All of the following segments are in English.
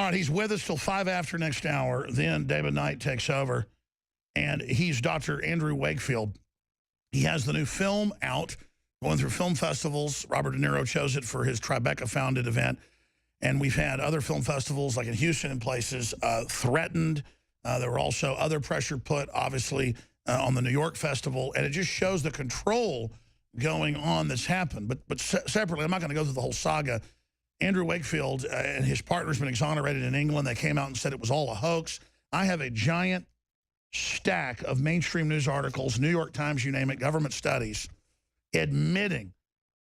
All right, he's with us till 5 after next hour. Then David Knight takes over, and he's Dr. Andrew Wakefield. He has the new film out, going through film festivals. Robert De Niro chose it for his Tribeca founded event. And we've had other film festivals, like in Houston and places, threatened. There were also other pressure put, obviously, on the New York Festival. And it just shows the control going on that's happened. But separately, I'm not going to go through the whole saga. Andrew Wakefield and his partner's been exonerated in England. They came out and said it was all a hoax. I have a giant stack of mainstream news articles, New York Times, you name it, government studies, admitting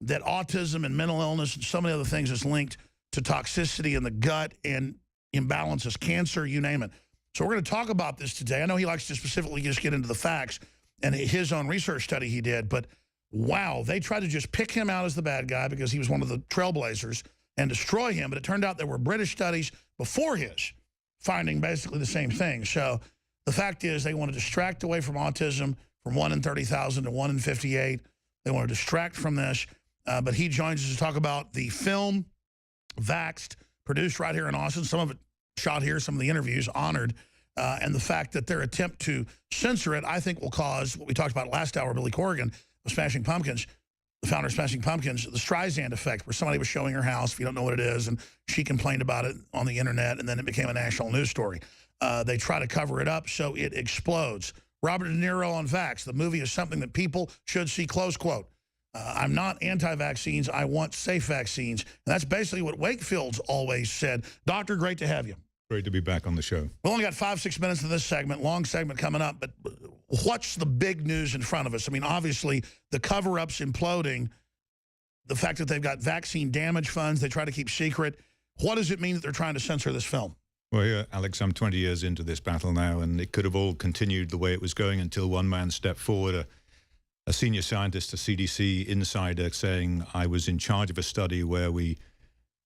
that autism and mental illness and so many other things is linked to toxicity in the gut and imbalances, cancer, you name it. So we're going to talk about this today. I know he likes to specifically just get into the facts and his own research study he did, but wow, they tried to just pick him out as the bad guy because he was one of the trailblazers and destroy him, but it turned out there were British studies before his finding basically the same thing. So the fact is they want to distract away from autism from 1 in 30,000 to 1 in 58. They want to distract from this, but he joins us to talk about the film Vaxxed, produced right here in Austin, some of it shot here, some of the interviews honored, and the fact that their attempt to censor it, I think, will cause what we talked about last hour, Billy Corrigan of Smashing Pumpkins, the founder of Smashing Pumpkins, the Streisand effect, where somebody was showing her house, if you don't know what it is, and she complained about it on the internet, and then it became a national news story. They try to cover it up so it explodes. Robert De Niro on Vax. The movie is something that people should see, close quote. I'm not anti-vaccines. I want safe vaccines. And that's basically what Wakefield's always said. Doctor, great to have you. Great to be back on the show. We've only got 5-6 minutes in this segment, long segment coming up, but what's the big news in front of us? I mean, obviously, the cover-up's imploding, the fact that they've got vaccine damage funds they try to keep secret. What does it mean that they're trying to censor this film? Well, yeah, Alex, I'm 20 years into this battle now, and it could have all continued the way it was going until one man stepped forward, a senior scientist, a CDC insider, saying, I was in charge of a study where we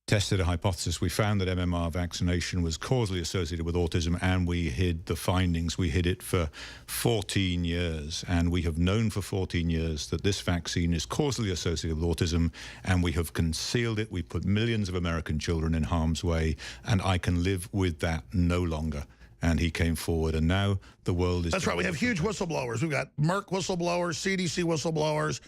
tested a hypothesis. We found that MMR vaccination was causally associated with autism, and we hid the findings. We hid it for 14 years, and we have known for 14 years that this vaccine is causally associated with autism, and we have concealed it. We put millions of American children in harm's way, and I can live with that no longer. And he came forward, and now the world is... That's right. We have huge whistleblowers. We've got Merck whistleblowers, CDC whistleblowers.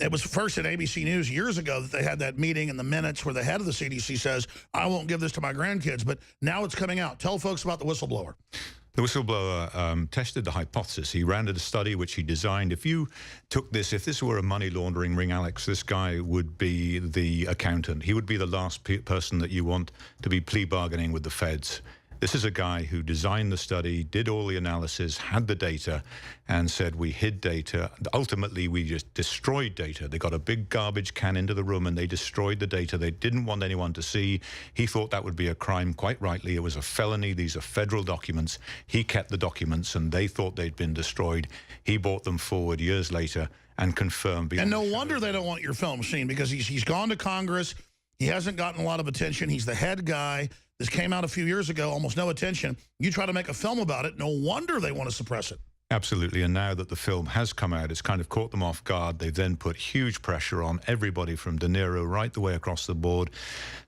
It was first at ABC News years ago that they had that meeting in the minutes where the head of the CDC says, I won't give this to my grandkids, but now it's coming out. Tell folks about the whistleblower. The whistleblower tested the hypothesis. He ran a study which he designed. If you took this, if this were a money laundering ring, Alex, this guy would be the accountant. He would be the last person that you want to be plea bargaining with the feds. This is a guy who designed the study, did all the analysis, had the data, and said we hid data. Ultimately, we just destroyed data. They got a big garbage can into the room and they destroyed the data. They didn't want anyone to see. He thought that would be a crime, quite rightly. It was a felony. These are federal documents. He kept the documents and they thought they'd been destroyed. He brought them forward years later and confirmed. And no wonder they don't want your film seen, because he's gone to Congress. He hasn't gotten a lot of attention. He's the head guy. This came out a few years ago, almost no attention. You try to make a film about it, no wonder they want to suppress it. Absolutely, and now that the film has come out, it's kind of caught them off guard. They've then put huge pressure on everybody from De Niro right the way across the board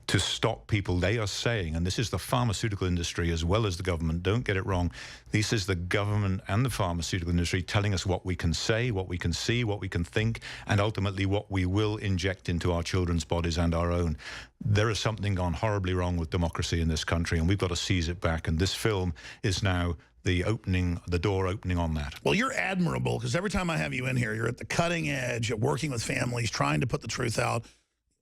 to stop people. They are saying, and this is the pharmaceutical industry as well as the government, don't get it wrong, this is the government and the pharmaceutical industry telling us what we can say, what we can see, what we can think, and ultimately what we will inject into our children's bodies and our own. There is something gone horribly wrong with democracy in this country, and we've got to seize it back, and this film is now the door opening on that. Well, you're admirable, because every time I have you in here, you're at the cutting edge of working with families, trying to put the truth out.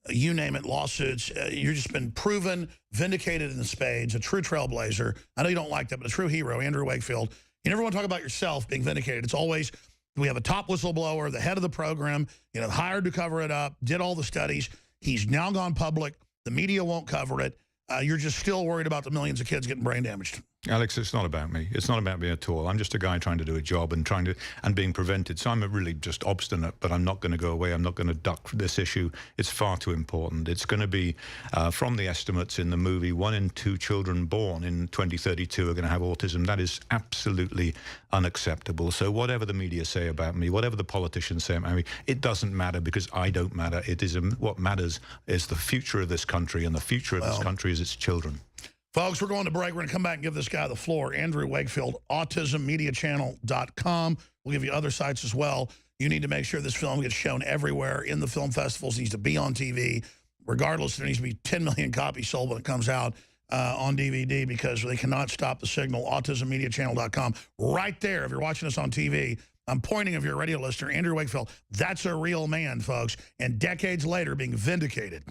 You name it, lawsuits. You've just been proven, vindicated in the spades, a true trailblazer. I know you don't like that, but a true hero, Andrew Wakefield. You never want to talk about yourself being vindicated. It's always, we have a top whistleblower, the head of the program, hired to cover it up, did all the studies. He's now gone public. The media won't cover it. You're just still worried about the millions of kids getting brain damaged. Alex, it's not about me. It's not about me at all. I'm just a guy trying to do a job and being prevented. So I'm really just obstinate, but I'm not going to go away. I'm not going to duck this issue. It's far too important. It's going to be, from the estimates in the movie, 1 in 2 children born in 2032 are going to have autism. That is absolutely unacceptable. So whatever the media say about me, whatever the politicians say about me, it doesn't matter, because I don't matter. It is what matters is the future of this country, and the future of this country is its children. Folks, we're going to break. We're going to come back and give this guy the floor. Andrew Wakefield, autismmediachannel.com. We'll give you other sites as well. You need to make sure this film gets shown everywhere in the film festivals. It needs to be on TV. Regardless, there needs to be 10 million copies sold when it comes out on DVD because they cannot stop the signal. autismmediachannel.com. Right there, if you're watching us on TV, I'm pointing if you're a radio listener, Andrew Wakefield. That's a real man, folks. And decades later, being vindicated.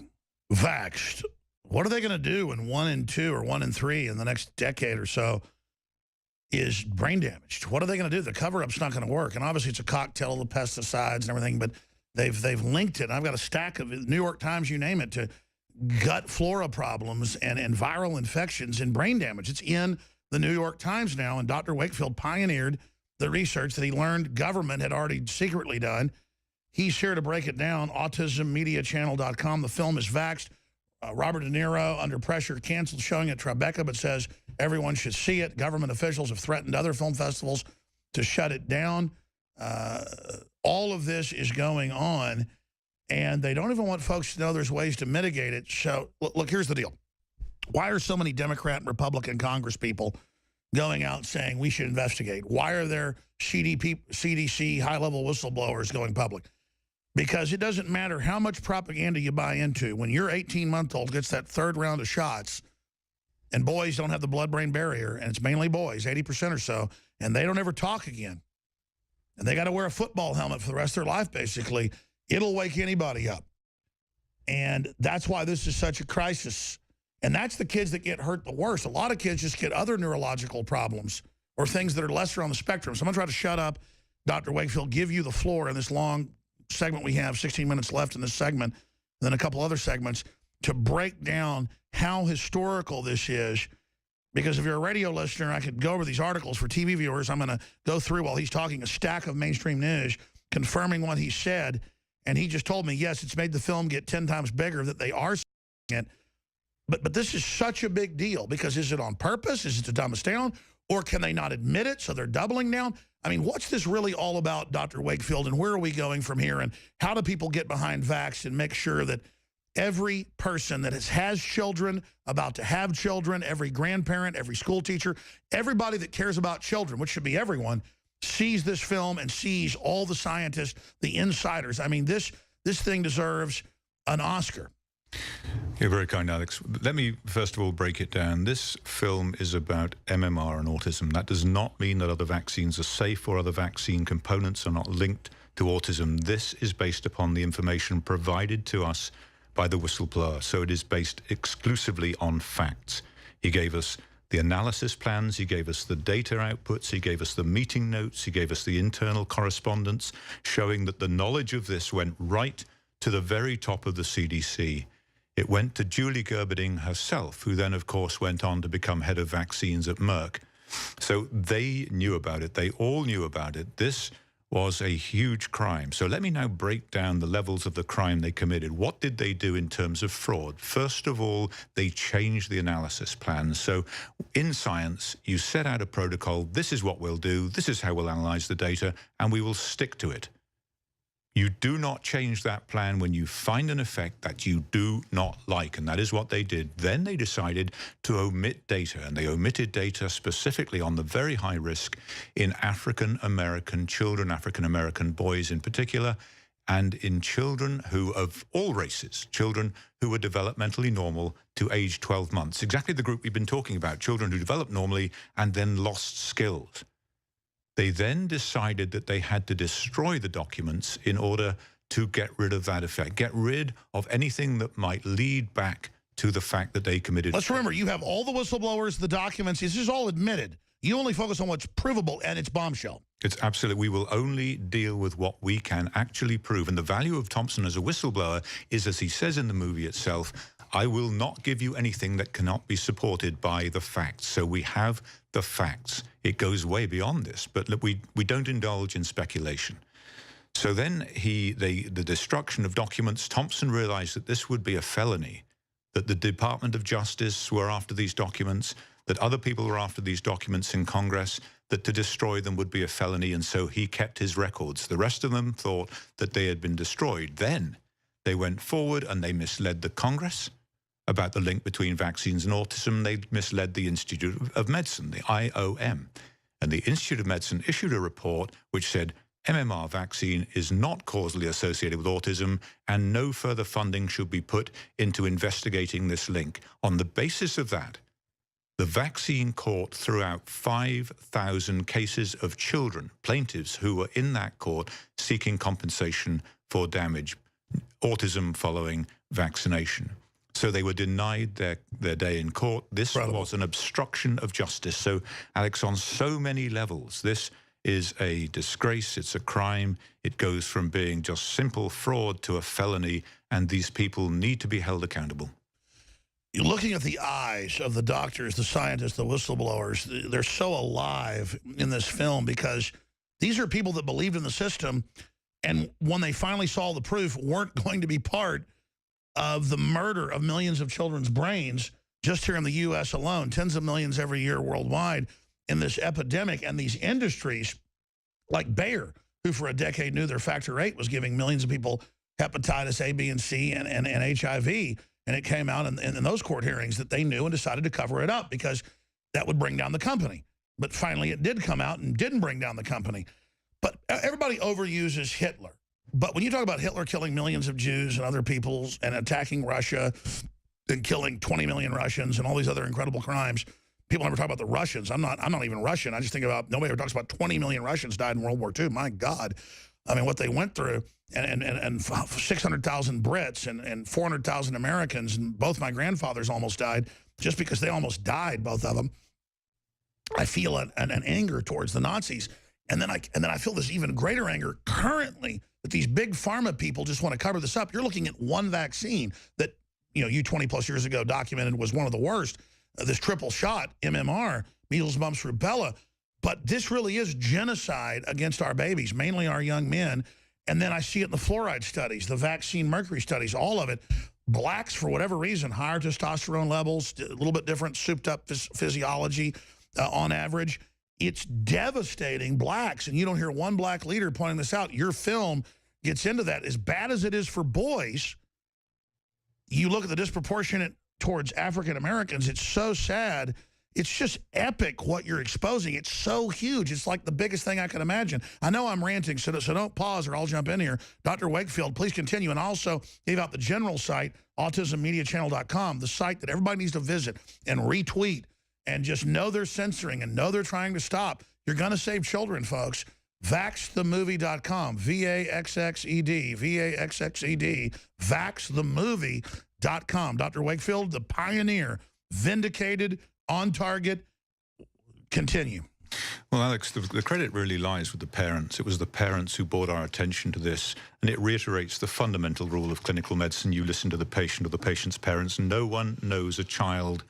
Vaxxed. What are they going to do when 1 in 2 or 1 in 3 in the next decade or so is brain damaged? What are they going to do? The cover-up's not going to work. And obviously it's a cocktail of the pesticides and everything, but they've linked it. I've got a stack of New York Times, you name it, to gut flora problems and viral infections and brain damage. It's in the New York Times now, and Dr. Wakefield pioneered the research that he learned government had already secretly done. He's here to break it down, autismmediachannel.com. The film is Vaxxed. Robert De Niro, under pressure, canceled showing at Tribeca, but says everyone should see it. Government officials have threatened other film festivals to shut it down. All of this is going on, and they don't even want folks to know there's ways to mitigate it. So, look, here's the deal. Why are so many Democrat and Republican Congress people going out saying we should investigate? Why are there CDC high-level whistleblowers going public? Because it doesn't matter how much propaganda you buy into. When your 18-month-old gets that third round of shots, and boys don't have the blood-brain barrier, and it's mainly boys, 80% or so, and they don't ever talk again, and they got to wear a football helmet for the rest of their life, basically, it'll wake anybody up. And that's why this is such a crisis. And that's the kids that get hurt the worst. A lot of kids just get other neurological problems or things that are lesser on the spectrum. So I'm going to try to shut up, Dr. Wakefield, give you the floor in this long segment we have, 16 minutes left in this segment, and then a couple other segments, to break down how historical this is. Because if you're a radio listener, I could go over these articles. For TV viewers, I'm going to go through, while he's talking, a stack of mainstream news confirming what he said. And he just told me, yes, it's made the film get 10 times bigger, that they are it. But this is such a big deal, because is it on purpose? Is it to dumb us down? Or can they not admit it, so they're doubling down? I mean, what's this really all about, Dr. Wakefield, and where are we going from here? And how do people get behind Vax and make sure that every person that has children, about to have children, every grandparent, every school teacher, everybody that cares about children, which should be everyone, sees this film and sees all the scientists, the insiders? I mean, this thing deserves an Oscar. You're very kind, Alex. Let me, first of all, break it down. This film is about MMR and autism. That does not mean that other vaccines are safe or other vaccine components are not linked to autism. This is based upon the information provided to us by the whistleblower. So it is based exclusively on facts. He gave us the analysis plans, he gave us the data outputs, he gave us the meeting notes, he gave us the internal correspondence, showing that the knowledge of this went right to the very top of the CDC. It went to Julie Gerberding herself, who then, of course, went on to become head of vaccines at Merck. So they knew about it. They all knew about it. This was a huge crime. So let me now break down the levels of the crime they committed. What did they do in terms of fraud? First of all, they changed the analysis plan. So in science, you set out a protocol. This is what we'll do. This is how we'll analyze the data, and we will stick to it. You do not change that plan when you find an effect that you do not like, and that is what they did. Then they decided to omit data, and they omitted data specifically on the very high risk in African-American children, African-American boys in particular, and in children who, of all races, children who were developmentally normal to age 12 months. Exactly the group we've been talking about, children who developed normally and then lost skills. They then decided that they had to destroy the documents in order to get rid of that effect, get rid of anything that might lead back to the fact that they committed. Let's remember, you have all the whistleblowers, the documents. This is all admitted. You only focus on what's provable, and it's Bombshell. It's absolutely. We will only deal with what we can actually prove. And the value of Thompson as a whistleblower is, as he says in the movie itself, I will not give you anything that cannot be supported by the facts. So we have the facts. It goes way beyond this, but look, we don't indulge in speculation. So then the destruction of documents, Thompson realized that this would be a felony, that the Department of Justice were after these documents, that other people were after these documents in Congress, that to destroy them would be a felony, and so he kept his records. The rest of them thought that they had been destroyed. Then they went forward and they misled the Congress. about the link between vaccines and autism. They misled the Institute of Medicine, the IOM. And the Institute of Medicine issued a report which said MMR vaccine is not causally associated with autism and no further funding should be put into investigating this link. On the basis of that, the vaccine court threw out 5,000 cases of children, plaintiffs who were in that court seeking compensation for damage, autism following vaccination. So they were denied their day in court. This was an obstruction of justice. So, Alex, on so many levels, this is a disgrace. It's a crime. It goes from being just simple fraud to a felony, and these people need to be held accountable. You're looking at the eyes of the doctors, the scientists, the whistleblowers. They're so alive in this film because these are people that believed in the system, and when they finally saw the proof, weren't going to be part of the murder of millions of children's brains just here in the U.S. alone, tens of millions every year worldwide in this epidemic. And these industries like Bayer, who for a decade knew their factor 8 was giving millions of people hepatitis A, B, and C and HIV. And it came out in those court hearings that they knew and decided to cover it up because that would bring down the company. But finally it did come out and didn't bring down the company. But everybody overuses Hitler. But when you talk about Hitler killing millions of Jews and other peoples and attacking Russia and killing 20 million Russians and all these other incredible crimes, people never talk about the Russians. I'm not even Russian. I just think about, nobody ever talks about 20 million Russians died in World War II. My God. I mean, what they went through, and 600,000 Brits and 400,000 Americans, and both my grandfathers almost died just because they almost died, both of them. I feel an anger towards the Nazis. And then I feel this even greater anger currently that these big pharma people just want to cover this up. You're looking at one vaccine that, you 20 plus years ago documented was one of the worst, this triple shot, MMR, measles, mumps, rubella. But this really is genocide against our babies, mainly our young men. And then I see it in the fluoride studies, the vaccine mercury studies, all of it. Blacks, for whatever reason, higher testosterone levels, a little bit different souped up physiology on average. It's devastating blacks, and you don't hear one black leader pointing this out. Your film gets into that. As bad as it is for boys, you look at the disproportionate towards African Americans, it's so sad. It's just epic what you're exposing. It's so huge. It's like the biggest thing I can imagine. I know I'm ranting, so don't pause or I'll jump in here. Dr. Wakefield, please continue. And also gave out the general site, autismmediachannel.com, the site that everybody needs to visit and retweet and just know they're censoring and know they're trying to stop. You're going to save children, folks. Vaxthemovie.com, V-A-X-X-E-D, V-A-X-X-E-D, Vaxthemovie.com. Dr. Wakefield, the pioneer, vindicated, on target. Continue. Well, Alex, the credit really lies with the parents. It was the parents who brought our attention to this, and it reiterates the fundamental rule of clinical medicine. You listen to the patient or the patient's parents. No one knows a child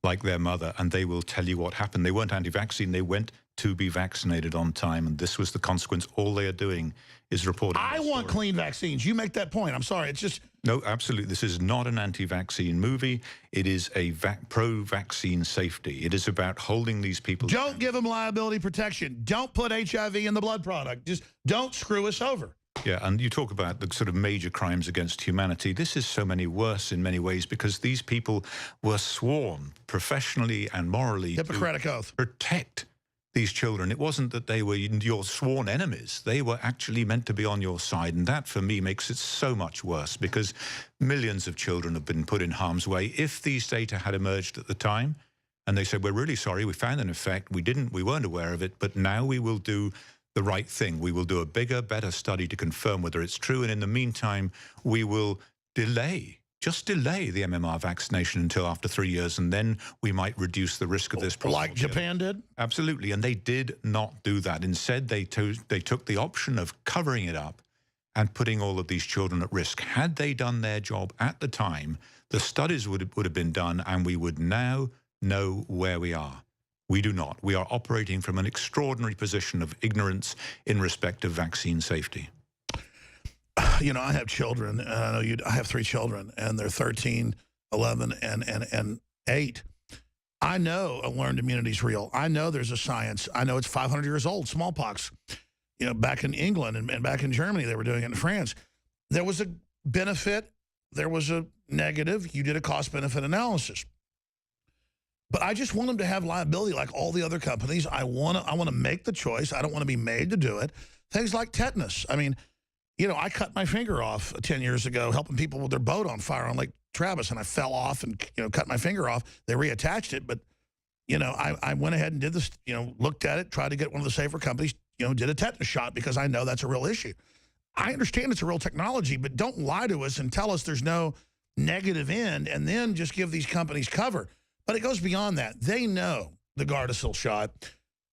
like their mother, and they will tell you what happened. They weren't anti-vaccine. They went to be vaccinated on time, and this was the consequence. All they are doing is reporting. I want clean vaccines. You make that point. I'm sorry. It's just... No, absolutely. This is not an anti-vaccine movie. It is a pro-vaccine safety. It is about holding these people... Don't give them liability protection. Don't put HIV in the blood product. Just don't screw us over. Yeah, and you talk about the sort of major crimes against humanity. This is so many worse in many ways because these people were sworn professionally and morally Hippocratic oath. Protect these children. It wasn't that they were your sworn enemies. They were actually meant to be on your side. And that, for me, makes it so much worse because millions of children have been put in harm's way. If these data had emerged at the time and they said, we're really sorry, we found an effect, we weren't aware of it, but now we will do the right thing. We will do a bigger, better study to confirm whether it's true. And in the meantime, we will just delay the MMR vaccination until after 3 years, and then we might reduce the risk of this problem. Like Japan did? Absolutely, and they did not do that. Instead, they took the option of covering it up and putting all of these children at risk. Had they done their job at the time, the studies would have been done, and we would now know where we are. We do not. We are operating from an extraordinary position of ignorance in respect of vaccine safety. You know, I have children, and I know I have 3 children, and they're 13, 11, and 8. I know a learned immunity is real. I know there's a science. I know it's 500 years old, smallpox. You know, back in England and back in Germany, they were doing it in France. There was a benefit there was a negative. You did a cost-benefit analysis. But I just want them to have liability like all the other companies. I want to make the choice. I don't want to be made to do it. Things like tetanus. I mean, you know, I cut my finger off 10 years ago helping people with their boat on fire on Lake Travis, and I fell off and, you know, cut my finger off. They reattached it, but, you know, I went ahead and did this, you know, looked at it, tried to get one of the safer companies, you know, did a tetanus shot because I know that's a real issue. I understand it's a real technology, but don't lie to us and tell us there's no negative end and then just give these companies cover. But it goes beyond that. They know the Gardasil shot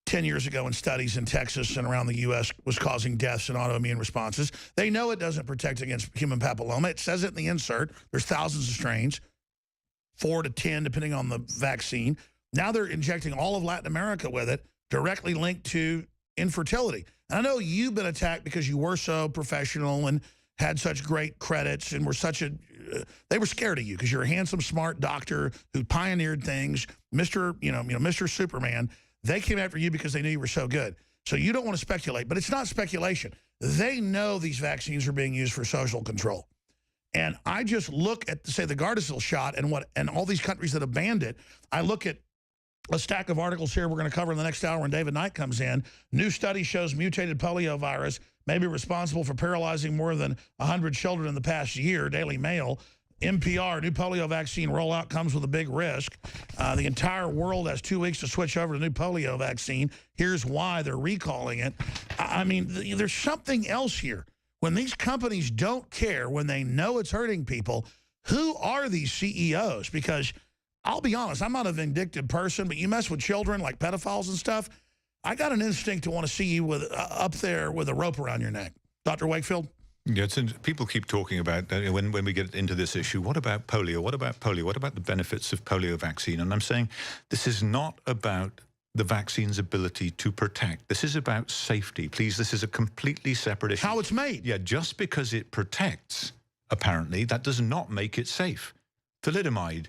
10 years ago in studies in Texas and around the U.S. was causing deaths and autoimmune responses. They know it doesn't protect against human papilloma. It says it in the insert. There's thousands of strains, 4 to 10, depending on the vaccine. Now they're injecting all of Latin America with it, directly linked to infertility. And I know you've been attacked because you were so professional and had such great credits and were such a, they were scared of you because you're a handsome, smart doctor who pioneered things, Mr. Superman. They came after you because they knew you were so good. So you don't want to speculate, but it's not speculation. They know these vaccines are being used for social control. And I just look at, say, the Gardasil shot and all these countries that have banned it. I look at a stack of articles here we're going to cover in the next hour when David Knight comes in. New study shows mutated polio virus may be responsible for paralyzing more than 100 children in the past year. Daily Mail. NPR, new polio vaccine rollout comes with a big risk. The entire world has 2 weeks to switch over to new polio vaccine. Here's why they're recalling it. I mean, there's something else here. When these companies don't care, when they know it's hurting people, who are these CEOs? Because I'll be honest, I'm not a vindictive person, but you mess with children like pedophiles and stuff, I got an instinct to want to see you with up there with a rope around your neck. Dr. Wakefield? Yeah, people keep talking about, when we get into this issue, what about polio? What about polio? What about the benefits of polio vaccine? And I'm saying this is not about the vaccine's ability to protect. This is about safety. Please, this is a completely separate issue. How it's made. Yeah, just because it protects, apparently, that does not make it safe. Thalidomide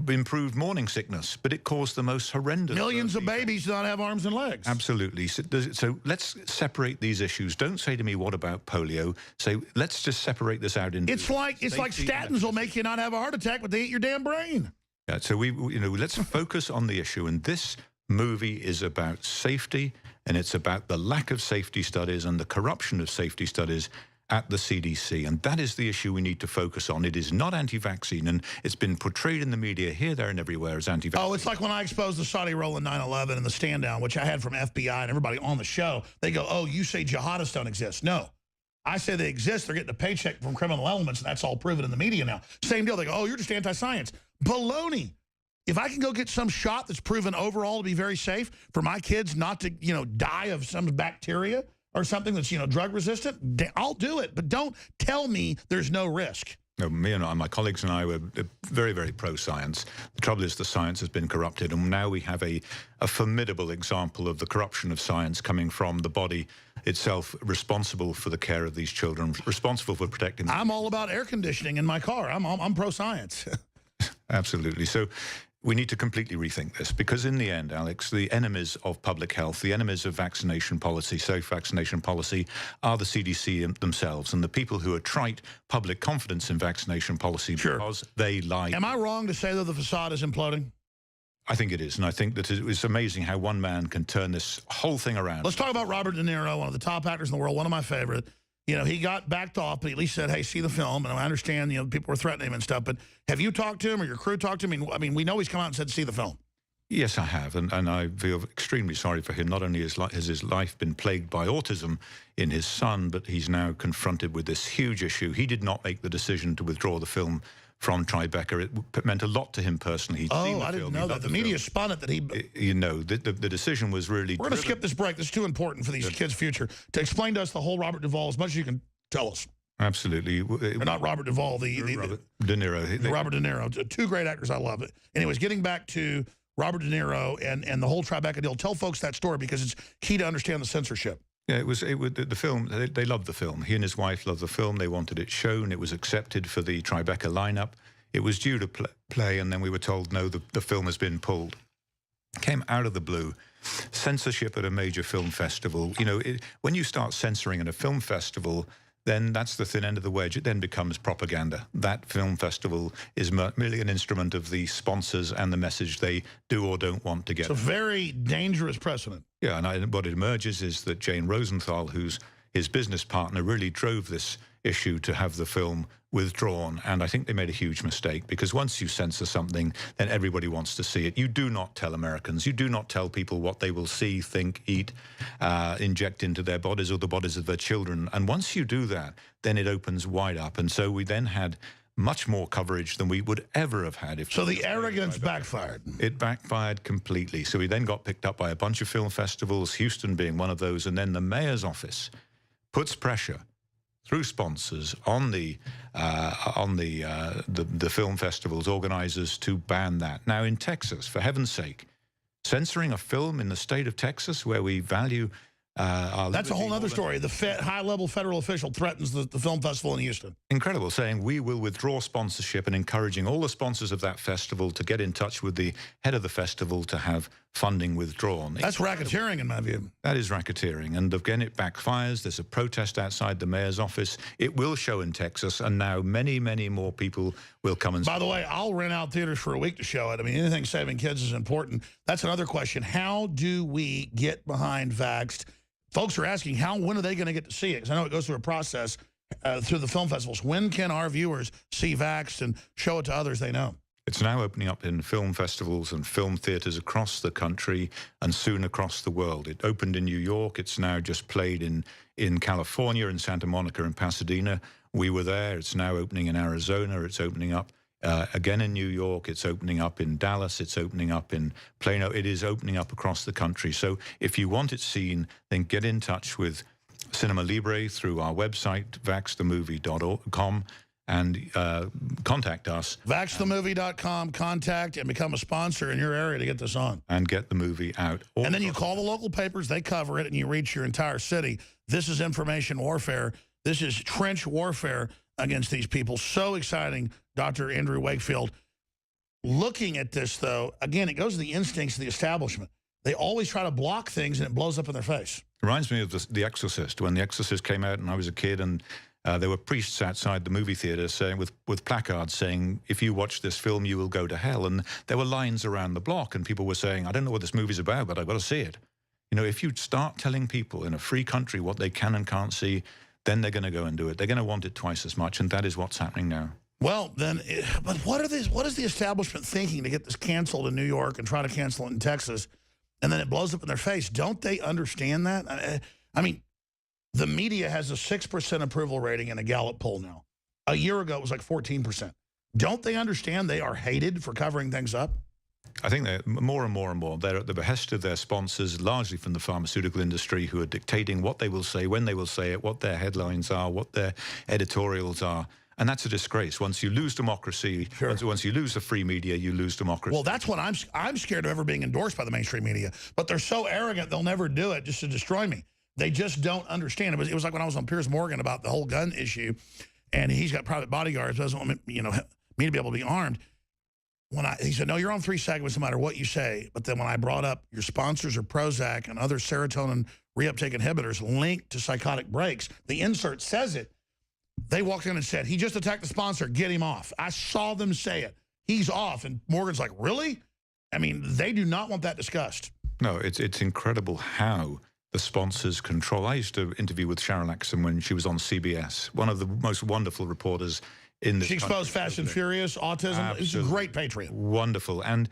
improved morning sickness, but it caused the most horrendous. Millions of babies do not have arms and legs. Absolutely. So let's separate these issues. Don't say to me, what about polio? Say, let's just separate this out into. It's like statins will make you not have a heart attack, but they eat your damn brain. Yeah. So let's focus on the issue. And this movie is about safety, and it's about the lack of safety studies and the corruption of safety studies at the CDC, and that is the issue we need to focus on. It is not anti-vaccine, and it's been portrayed in the media here, there, and everywhere as anti-vaccine. Oh, it's like when I exposed the Saudi roll in 9/11 and the stand down, which I had from FBI and everybody on the show. They go, oh, you say jihadists don't exist. No. I say they exist. They're getting a paycheck from criminal elements, and that's all proven in the media now. Same deal. They go, oh, you're just anti-science. Baloney. If I can go get some shot that's proven overall to be very safe for my kids not to, die of some bacteria or something that's, drug resistant, I'll do it. But don't tell me there's no risk. No, me and my colleagues and I were very, very pro-science. The trouble is the science has been corrupted, and now we have a formidable example of the corruption of science coming from the body itself, responsible for the care of these children, responsible for protecting them. I'm all about air conditioning in my car. I'm pro-science. Absolutely. So we need to completely rethink this, because in the end, Alex, the enemies of public health, the enemies of vaccination policy, safe vaccination policy, are the CDC themselves and the people who attrite public confidence in vaccination policy because they lie. Am I wrong to say that the facade is imploding? I think it is, and I think that it's amazing how one man can turn this whole thing around. Let's talk about Robert De Niro, one of the top actors in the world, one of my favorite. He got backed off, but he at least said, hey, see the film. And I understand, people were threatening him and stuff. But have you talked to him or your crew talked to him? I mean, we know he's come out and said, see the film. Yes, I have. And I feel extremely sorry for him. Not only has his life been plagued by autism in his son, but he's now confronted with this huge issue. He did not make the decision to withdraw the film from Tribeca. It meant a lot to him personally. He'd seen the I film. Didn't know that. The media spun it that he... The decision was really... We're going to skip this break. This is too important for these kids' future. To explain to us the whole Robert Duvall as much as you can tell us. Absolutely. Or not Robert Duvall, Robert De Niro. Robert De Niro. Two great actors. I love it. Anyways, getting back to Robert De Niro and the whole Tribeca deal, tell folks that story because it's key to understand the censorship. Yeah, the film, they loved the film. He and his wife loved the film. They wanted it shown. It was accepted for the Tribeca lineup. It was due to play, and then we were told, no, the film has been pulled. Came out of the blue. Censorship at a major film festival. When you start censoring at a film festival, then that's the thin end of the wedge. It then becomes propaganda. That film festival is merely an instrument of the sponsors and the message they do or don't want to get. It's a very dangerous precedent. Yeah, and what it emerges is that Jane Rosenthal, who's his business partner, really drove this issue to have the film withdrawn. And I think they made a huge mistake, because once you censor something, then everybody wants to see it. You do not tell Americans, you do not tell people what they will see, think, eat, inject into their bodies or the bodies of their children. And once you do that, then it opens wide up. And so we then had much more coverage than we would ever have had. If so the arrogance backfired. It backfired completely. So we then got picked up by a bunch of film festivals, Houston being one of those, and then the mayor's office puts pressure through sponsors on the film festival's organizers to ban that. Now in Texas, for heaven's sake, censoring a film in the state of Texas where we value our That's a whole other story. The high-level federal official threatens the film festival in Houston. Incredible, saying we will withdraw sponsorship and encouraging all the sponsors of that festival to get in touch with the head of the festival to have funding withdrawn. That's racketeering in my view. That is racketeering. And again, it backfires. There's a protest outside the mayor's office. It will show in Texas, and now many, many more people will come and see. By the way, I'll rent out theaters for a week to show it. I mean, anything saving kids is important. That's another question. How do we get behind Vaxxed? Folks are asking, when are they going to get to see it? Because I know it goes through a process through the film festivals. When can our viewers see Vaxxed and show it to others they know? It's now opening up in film festivals and film theaters across the country and soon across the world. It opened in New York. It's now just played in California, in Santa Monica and Pasadena. We were there. It's now opening in Arizona. It's opening up again in New York. It's opening up in Dallas. It's opening up in Plano. It is opening up across the country. So if you want it seen, then get in touch with Cinema Libre through our website, vaxthemovie.com, and contact us. Vaxthemovie.com, contact and become a sponsor in your area to get this on. And get the movie out. And then you call the local papers, they cover it, and you reach your entire city. This is information warfare. This is trench warfare against these people. So exciting, Dr. Andrew Wakefield. Looking at this, though, again, it goes to the instincts of the establishment. They always try to block things, and it blows up in their face. Reminds me of The Exorcist. When The Exorcist came out and I was a kid, and there were priests outside the movie theater saying, with placards saying, if you watch this film, you will go to hell. And there were lines around the block, and people were saying, I don't know what this movie's about, but I've got to see it. You know, if you start telling people in a free country what they can and can't see, then they're going to go and do it. They're going to want it twice as much, and that is what's happening now. Well, then, but what is the establishment thinking to get this canceled in New York and try to cancel it in Texas, and then it blows up in their face? Don't they understand that? I mean, the media has a 6% approval rating in a Gallup poll now. A year ago, it was like 14%. Don't they understand they are hated for covering things up? I think they're more and more and more. They're at the behest of their sponsors, largely from the pharmaceutical industry, who are dictating what they will say, when they will say it, what their headlines are, what their editorials are. And that's a disgrace. Once you lose democracy, sure. once you lose the free media, you lose democracy. Well, that's what I'm scared of ever being endorsed by the mainstream media. But they're so arrogant, they'll never do it just to destroy me. They just don't understand. It was like when I was on Piers Morgan about the whole gun issue, and he's got private bodyguards, doesn't want me, me to be able to be armed. He said, no, you're on 3 segments no matter what you say. But then when I brought up your sponsors are Prozac and other serotonin reuptake inhibitors linked to psychotic breaks, the insert says it. They walked in and said, he just attacked the sponsor, get him off. I saw them say it. He's off. And Morgan's like, really? I mean, they do not want that discussed. No, it's incredible how the sponsors control. I used to interview with Sharon Laxon when she was on CBS, one of the most wonderful reporters in this country. She exposed Fast and Furious, autism. She's a great patriot. Wonderful. And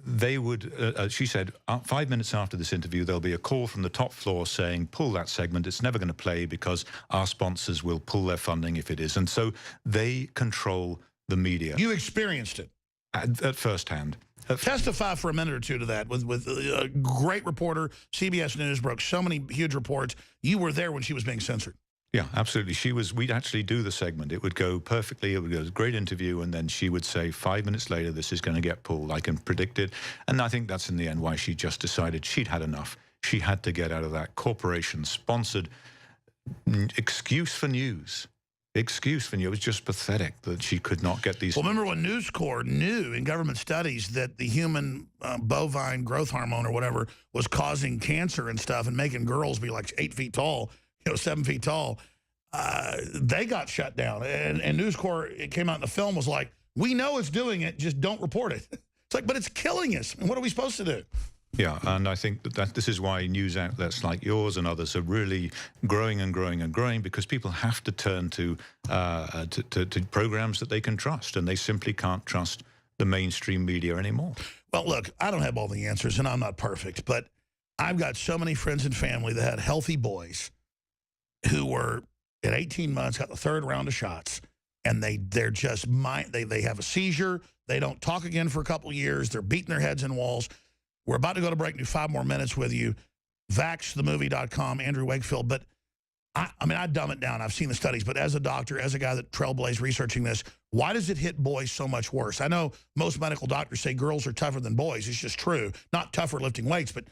they would, she said, 5 minutes after this interview, there'll be a call from the top floor saying, pull that segment. It's never going to play because our sponsors will pull their funding if it is. And so they control the media. You experienced it. At first hand. Testify for a minute or two to that with a great reporter. CBS News broke so many huge reports. You were there when she was being censored. Yeah, absolutely. We'd actually do the segment. It would go perfectly. It would go a great interview. And then she would say 5 minutes later, this is going to get pulled. I can predict it. And I think that's in the end why she just decided she'd had enough. She had to get out of that corporation-sponsored excuse for news. Excuse for news. It was just pathetic that she could not get these. Well, remember when News Corps knew in government studies that the human bovine growth hormone or whatever was causing cancer and stuff and making girls be like 8 feet tall, 7 feet tall. they got shut down. And News Corp, it came out in the film, was like, we know it's doing it, just don't report it. It's like, but it's killing us. And what are we supposed to do? Yeah, and I think that this is why news outlets like yours and others are really growing and growing and growing, because people have to turn to programs that they can trust, and they simply can't trust the mainstream media anymore. Well, look, I don't have all the answers, and I'm not perfect, but I've got so many friends and family that had healthy boys who were at 18 months, got the 3rd round of shots, and they're just they have a seizure. They don't talk again for a couple of years. They're beating their heads in walls. We're about to go to break, do 5 more minutes with you. VaxTheMovie.com, Andrew Wakefield. But, I mean, I dumb it down. I've seen the studies. But as a doctor, as a guy that trailblazed researching this, why does it hit boys so much worse? I know most medical doctors say girls are tougher than boys. It's just true. Not tougher lifting weights, but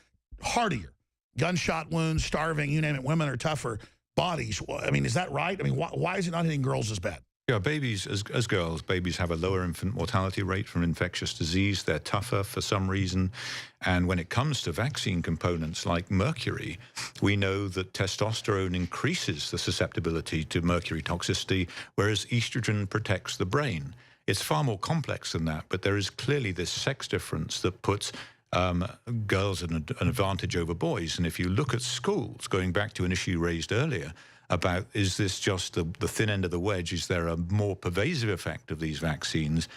hardier. Gunshot wounds, starving, you name it. Women are tougher bodies. I mean, is that right? I mean, why is it not hitting girls as bad? Yeah, babies, as girls, babies have a lower infant mortality rate from infectious disease. They're tougher for some reason. And when it comes to vaccine components like mercury, we know that testosterone increases the susceptibility to mercury toxicity, whereas estrogen protects the brain. It's far more complex than that, but there is clearly this sex difference that puts girls at an advantage over boys. And if you look at schools, going back to an issue raised earlier, about is this just the thin end of the wedge, is there a more pervasive effect of these vaccines,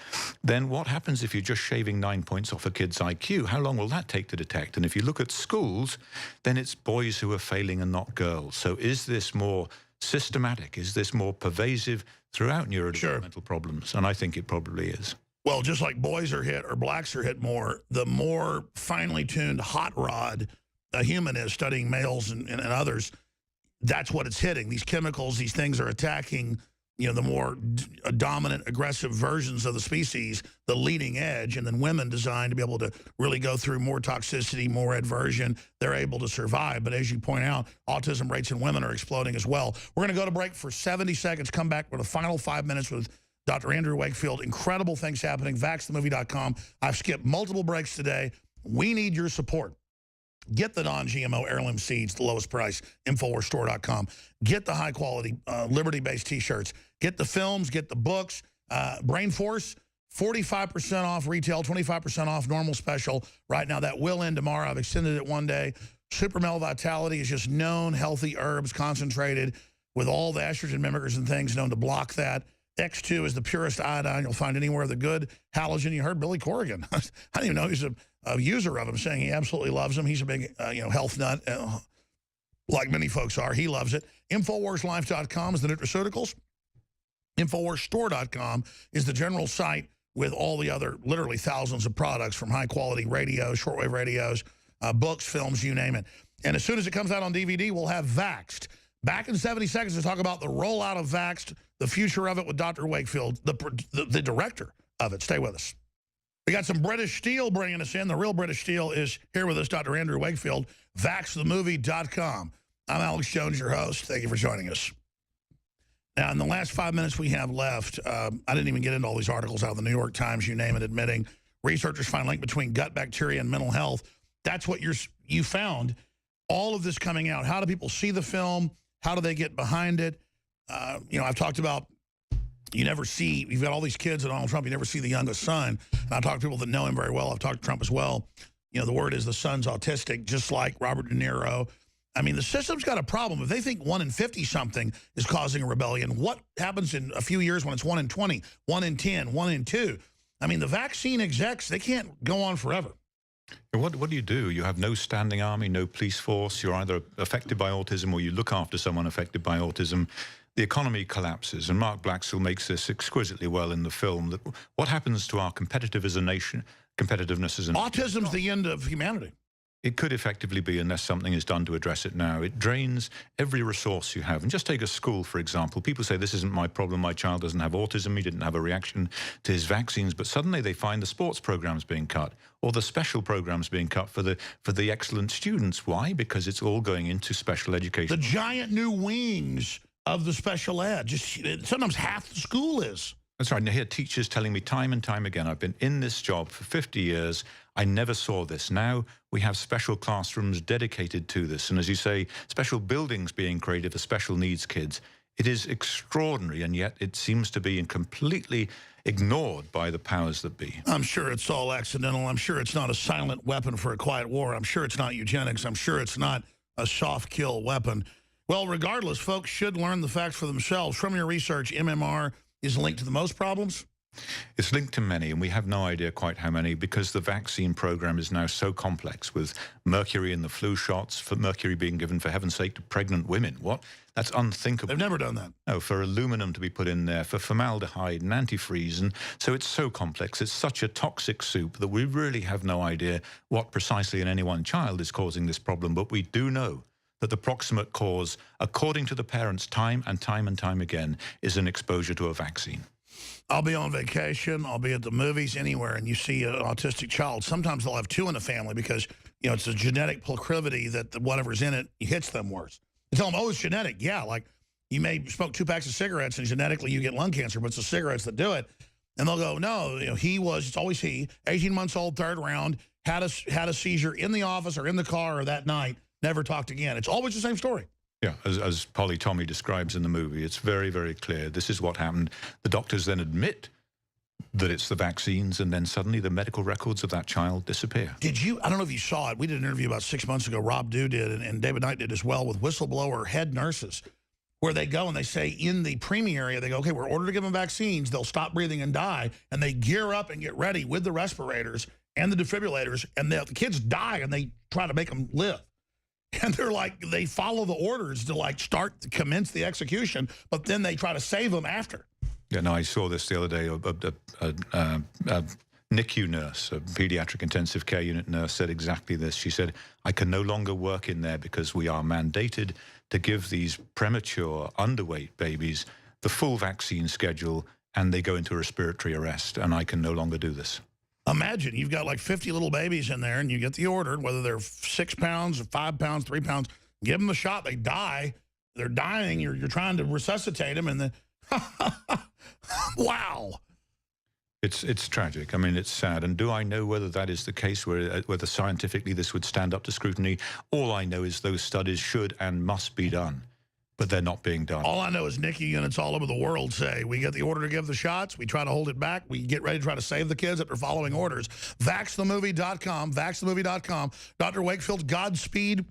then what happens if you're just shaving 9 points off a kid's IQ? How long will that take to detect? And if you look at schools, then it's boys who are failing and not girls. So is this more systematic? Is this more pervasive throughout neurodevelopmental problems? And I think it probably is. Well, just like boys are hit or blacks are hit more, the more finely tuned hot rod a human is, studying males and others, that's what it's hitting. These chemicals, these things are attacking, you know, the more dominant, aggressive versions of the species, the leading edge, and then women designed to be able to really go through more toxicity, more adversion. They're able to survive. But as you point out, autism rates in women are exploding as well. We're going to go to break for 70 seconds, come back with the final 5 minutes with Dr. Andrew Wakefield. Incredible things happening. VaxTheMovie.com. I've skipped multiple breaks today. We need your support. Get the non-GMO heirloom seeds, the lowest price, InfoWarsStore.com. Get the high-quality, Liberty-based T-shirts. Get the films, get the books. Brain Force, 45% off retail, 25% off normal special. Right now, that will end tomorrow. I've extended it one day. Super Male Vitality is just known healthy herbs concentrated with all the estrogen mimickers and things known to block that. X2 is the purest iodine you'll find anywhere. The good halogen. You heard Billy Corrigan. I didn't even know he's a user of them, saying he absolutely loves them. He's a big health nut, like many folks are. He loves it. InfoWarsLife.com is the nutraceuticals. InfoWarsStore.com is the general site with all the other, literally thousands of products from high-quality radios, shortwave radios, books, films, you name it. And as soon as it comes out on DVD, we'll have Vaxxed. Back in 70 seconds to talk about the rollout of Vaxxed, the future of it with Dr. Wakefield, the director of it. Stay with us. We got some British Steel bringing us in. The real British Steel is here with us, Dr. Andrew Wakefield, VaxTheMovie.com. I'm Alex Jones, your host. Thank you for joining us. Now, in the last 5 minutes we have left, I didn't even get into all these articles out of the New York Times, you name it, admitting researchers find link between gut bacteria and mental health. That's what you found. All of this coming out. How do people see the film? How do they get behind it? I've talked about you've got all these kids at Donald Trump, you never see the youngest son. And I talk to people that know him very well. I've talked to Trump as well. You know, the word is the son's autistic, just like Robert De Niro. I mean, the system's got a problem. If they think 1 in 50-something is causing a rebellion, what happens in a few years when it's 1 in 20, 1 in 10, 1 in 2? I mean, the vaccine execs, they can't go on forever. What do? You have no standing army, no police force. You're either affected by autism or you look after someone affected by autism. The economy collapses, and Mark Blaxell makes this exquisitely well in the film. That what happens to our competitiveness as a nation? Autism's the end of humanity. It could effectively be, unless something is done to address it now. It drains every resource you have. And just take a school, for example. People say, this isn't my problem. My child doesn't have autism. He didn't have a reaction to his vaccines. But suddenly they find the sports programs being cut, or the special programs being cut for the excellent students. Why? Because it's all going into special education. The giant new wings of the special ed. Just sometimes half the school is. That's right. And I hear teachers telling me time and time again, I've been in this job for 50 years. I never saw this. Now we have special classrooms dedicated to this. And as you say, special buildings being created for special needs kids. It is extraordinary, and yet it seems to be completely ignored by the powers that be. I'm sure it's all accidental. I'm sure it's not a silent weapon for a quiet war. I'm sure it's not eugenics. I'm sure it's not a soft kill weapon. Well, regardless, folks should learn the facts for themselves. From your research, MMR is linked to the most problems? It's linked to many, and we have no idea quite how many, because the vaccine program is now so complex, with mercury in the flu shots, for mercury being given, for heaven's sake, to pregnant women. What? That's unthinkable. They've never done that. No, for aluminum to be put in there, for formaldehyde and antifreeze. And so it's so complex. It's such a toxic soup that we really have no idea what precisely in any one child is causing this problem. But we do know that the proximate cause, according to the parents time and time and time again, is an exposure to a vaccine. I'll be on vacation, I'll be at the movies, anywhere, and you see an autistic child. Sometimes they'll have two in the family because, you know, it's a genetic proclivity that whatever's in it hits them worse. You tell them, oh, it's genetic. Yeah, like you may smoke 2 packs of cigarettes and genetically you get lung cancer, but it's the cigarettes that do it. And they'll go, no, you know, it's always he, 18 months old, third round, had a seizure in the office or in the car or that night, never talked again. It's always the same story. Yeah, as Polly Tommy describes in the movie, it's very, very clear. This is what happened. The doctors then admit that it's the vaccines, and then suddenly the medical records of that child disappear. Did you, I don't know if you saw it, we did an interview about 6 months ago, Rob De did, and David Knight did as well, with whistleblower head nurses, where they go and they say in the preemie area, they go, okay, we're ordered to give them vaccines, they'll stop breathing and die, and they gear up and get ready with the respirators and the defibrillators, and the kids die and they try to make them live. And they're like, they follow the orders to like commence the execution, but then they try to save them after. Yeah, no, I saw this the other day. A NICU nurse, a pediatric intensive care unit nurse, said exactly this. She said, I can no longer work in there because we are mandated to give these premature, underweight babies the full vaccine schedule, and they go into respiratory arrest, and I can no longer do this. Imagine you've got like 50 little babies in there and you get the order, whether they're 6 pounds or 5 pounds, 3 pounds, give them the shot, they die. They're dying, you're trying to resuscitate them, and then, wow. It's tragic. I mean, it's sad. And do I know whether that is the case, whether scientifically this would stand up to scrutiny? All I know is those studies should and must be done, but they're not being done. All I know is NICU units all over the world say, we get the order to give the shots, we try to hold it back, we get ready to try to save the kids after following orders. VaxTheMovie.com, VaxTheMovie.com. Dr. Wakefield, Godspeed.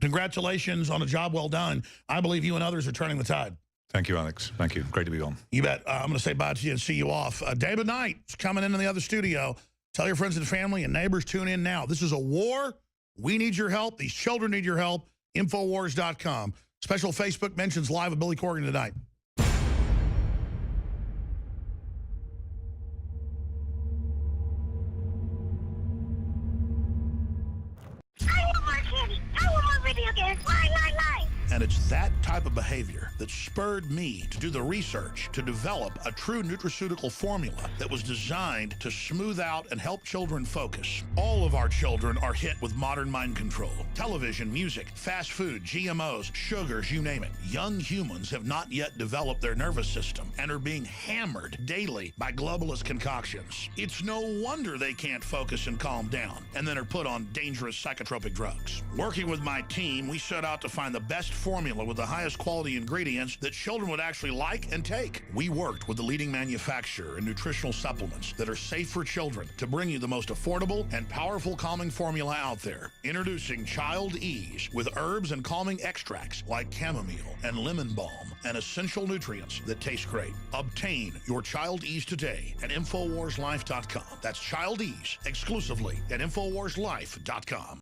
Congratulations on a job well done. I believe you and others are turning the tide. Thank you, Alex. Thank you. Great to be on. You bet. I'm going to say bye to you and see you off. David Knight's coming into the other studio. Tell your friends and family and neighbors, tune in now. This is a war. We need your help. These children need your help. Infowars.com. Special Facebook mentions live with Billy Corgan tonight. I want more candy. I want more video games. Lie, lie, lie. And it's that type of behavior that spurred me to do the research to develop a true nutraceutical formula that was designed to smooth out and help children focus. All of our children are hit with modern mind control. Television, music, fast food, GMOs, sugars, you name it. Young humans have not yet developed their nervous system and are being hammered daily by globalist concoctions. It's no wonder they can't focus and calm down and then are put on dangerous psychotropic drugs. Working with my team, we set out to find the best formula with the highest quality ingredients that children would actually like and take. We worked with the leading manufacturer in nutritional supplements that are safe for children to bring you the most affordable and powerful calming formula out there. Introducing Child Ease with herbs and calming extracts like chamomile and lemon balm and essential nutrients that taste great. Obtain your Child Ease today at InfoWarsLife.com. That's Child Ease exclusively at InfoWarsLife.com.